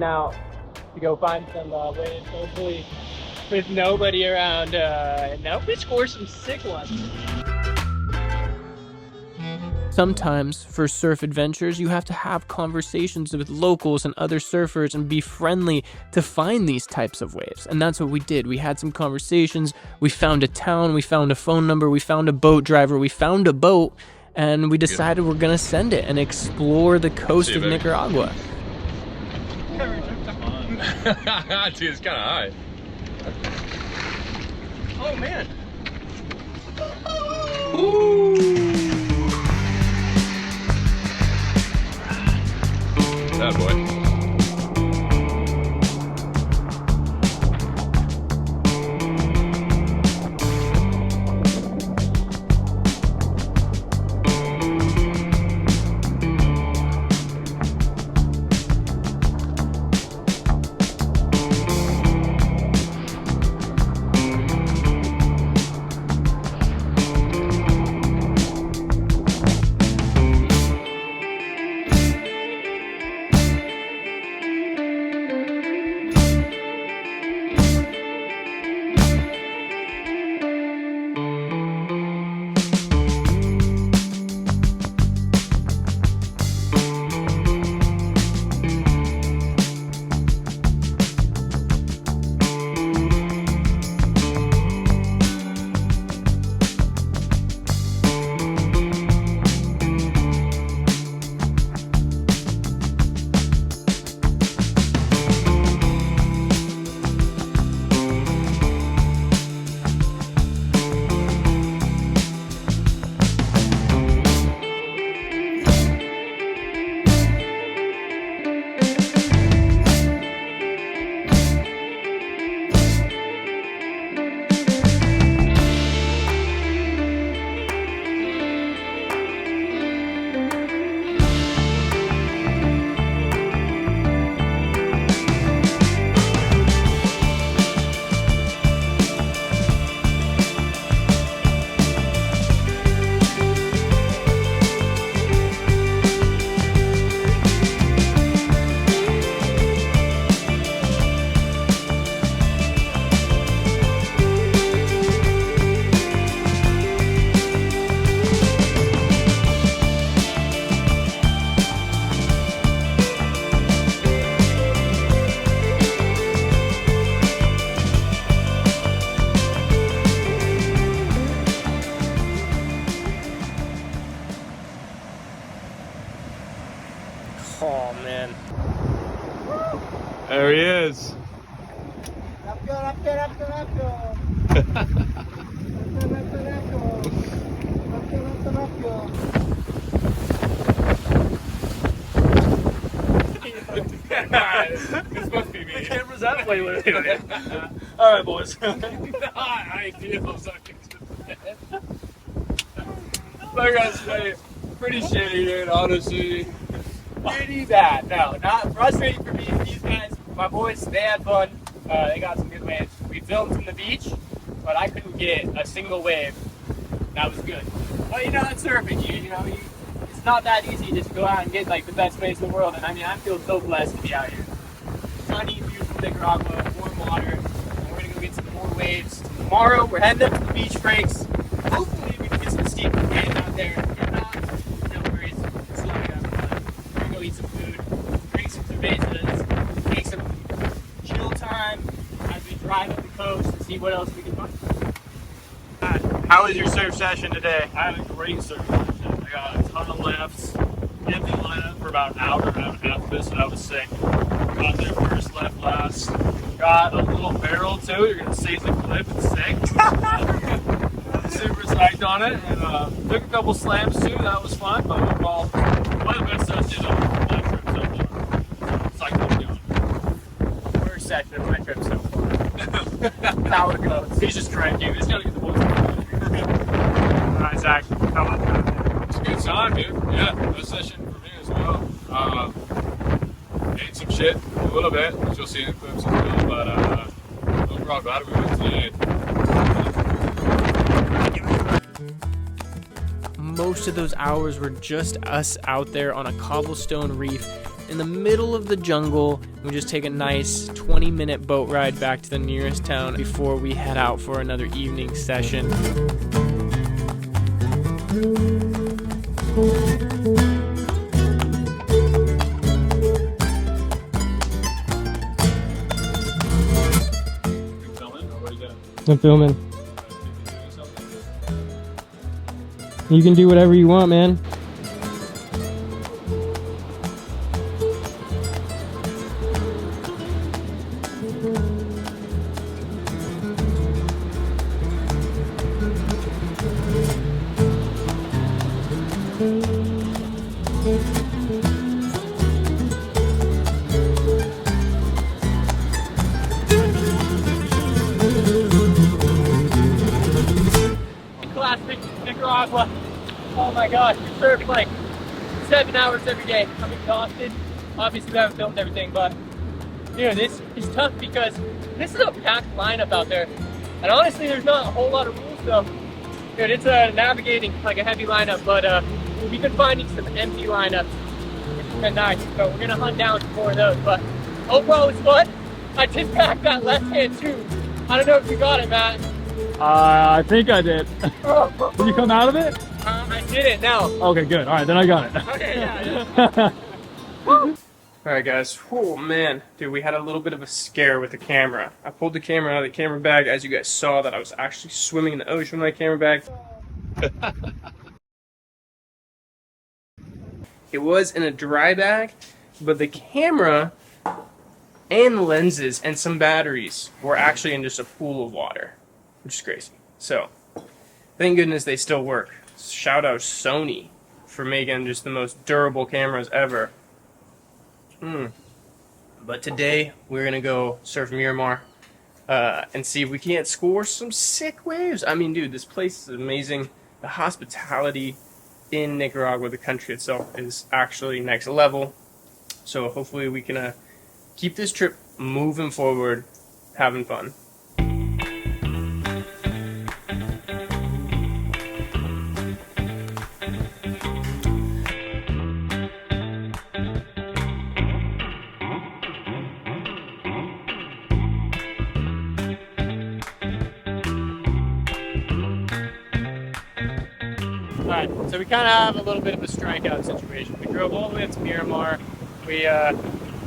heading out to go find some waves, hopefully with nobody around, and hope we score some sick ones. Sometimes, for surf adventures, you have to have conversations with locals and other surfers and be friendly to find these types of waves. And that's what we did. We had some conversations, we found a town, we found a phone number, we found a boat driver, we found a boat, and we decided we're gonna send it and explore the coast of Nicaragua. Dude, it's kind of high. Oh man. Ooh. That boy. Oh man. There he is. This must be me. The camera's that way. All right, boys. I feel something. I gotta say, pretty shitty, dude. Honestly, pretty bad. No, not frustrating for me. These guys, my boys, they had fun. They got some good waves. We filmed from the beach, but I couldn't get a single wave that was good. But you know, that's surfing. It's not that easy just to go out and get like the best waves in the world. And I mean, I feel so blessed to be out here. Sunny, beautiful Nicaragua, warm water, and we're gonna go get some more waves tomorrow. We're heading up to the beach breaks. Hopefully, we can get some steep waves out there. If not, no worries. It's still gonna have fun. We're gonna go eat some food, drink some cervezas, take some chill time as we drive up the coast and see what else we can find. How was your surf session today? I had a great surf session. I got a ton of lefts, empty lineup for about an hour and a half of this, and I was sick. Got there first, left last. Got a little barrel too. You're gonna see the clip. It's sick. Super psyched on it, and took a couple slams too. That was fun, but overall, one of the best sessions of my trip so far. Psyched on doing. Worst session of my trip so far. That's how it goes. He's just cranky. He's gotta get the boys. Alright, Zach, how about that? It's a good time, dude. Yeah, good session for me as well. Ate some shit a little bit, which you'll see in clips as well, but overall glad we went today. Most of those hours were just us out there on a cobblestone reef, in the middle of the jungle. We just take a nice 20-minute boat ride back to the nearest town before we head out for another evening session. I'm filming. You can do whatever you want, man. Classic Nicaragua. Oh my gosh, we surfed like 7 hours every day. I'm exhausted. Obviously, we haven't filmed everything, but you know, this is tough because this is a packed lineup out there. And honestly, there's not a whole lot of rules, so dude, it's navigating like a heavy lineup, but we've been finding some empty lineups, which has been nice. So we're gonna hunt down some more of those. But overall, it's fun. I just packed that left hand too. I don't know if you got it, Matt. I think I did. Did you come out of it? I didn't, no. Okay, good. All right, then I got it. Okay, yeah. Alright guys, oh man, dude, we had a little bit of a scare with the camera. I pulled the camera out of the camera bag. As you guys saw, that I was actually swimming in the ocean with my camera bag. It was in a dry bag, but the camera and lenses and some batteries were actually in just a pool of water, which is crazy. So, thank goodness they still work. Shout out Sony for making just the most durable cameras ever. But today we're gonna go surf Miramar and see if we can't score some sick waves. I mean, dude, this place is amazing. The hospitality in Nicaragua, the country itself, is actually next level. So hopefully we can keep this trip moving forward, having fun. Alright, so we kind of have a little bit of a strikeout situation. We drove all the way up to Miramar. We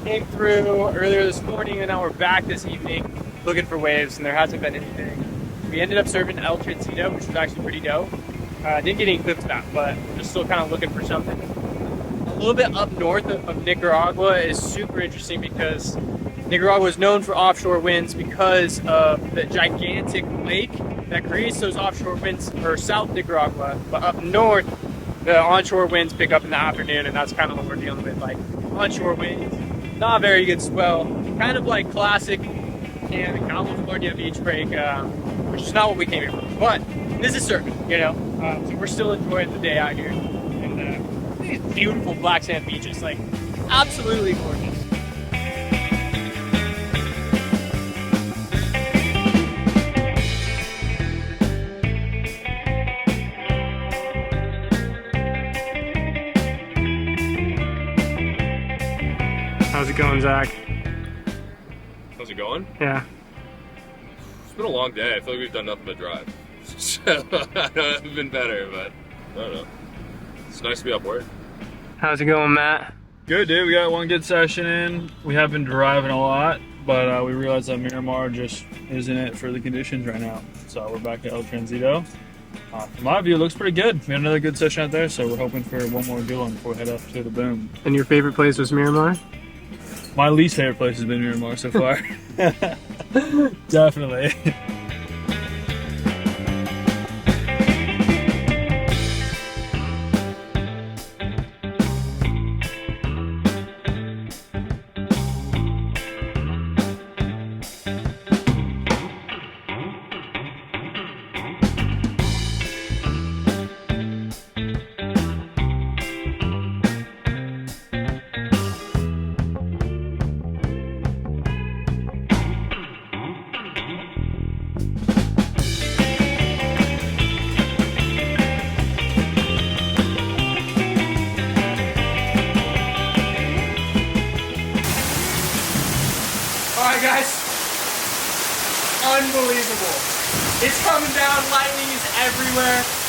came through earlier this morning, and now we're back this evening looking for waves, and there hasn't been anything. We ended up surfing El Trencito, which was actually pretty dope. Didn't get any clips back, but just still kind of looking for something. A little bit up north of Nicaragua is super interesting because Nicaragua is known for offshore winds because of the gigantic lake that creates those offshore winds for South Nicaragua. But up north, the onshore winds pick up in the afternoon, and that's kind of what we're dealing with, like onshore winds, not very good swell, kind of like classic in California beach break, which is not what we came here for. But this is surfing, you know, so we're still enjoying the day out here. And these beautiful black sand beaches, like absolutely gorgeous. How's it going, Zach? How's it going? Yeah. It's been a long day. I feel like we've done nothing but drive. So, I know it's been better, but I don't know. It's nice to be up work. How's it going, Matt? Good, dude. We got one good session in. We have been driving a lot, but we realized that Miramar just isn't it for the conditions right now. So we're back at El Trencito. From my view, it looks pretty good. We had another good session out there, so we're hoping for one more good one before we head up to the boom. And your favorite place was Miramar? My least favorite place has been Miramar so far. Definitely. unbelievable. It's coming down, lightning is everywhere.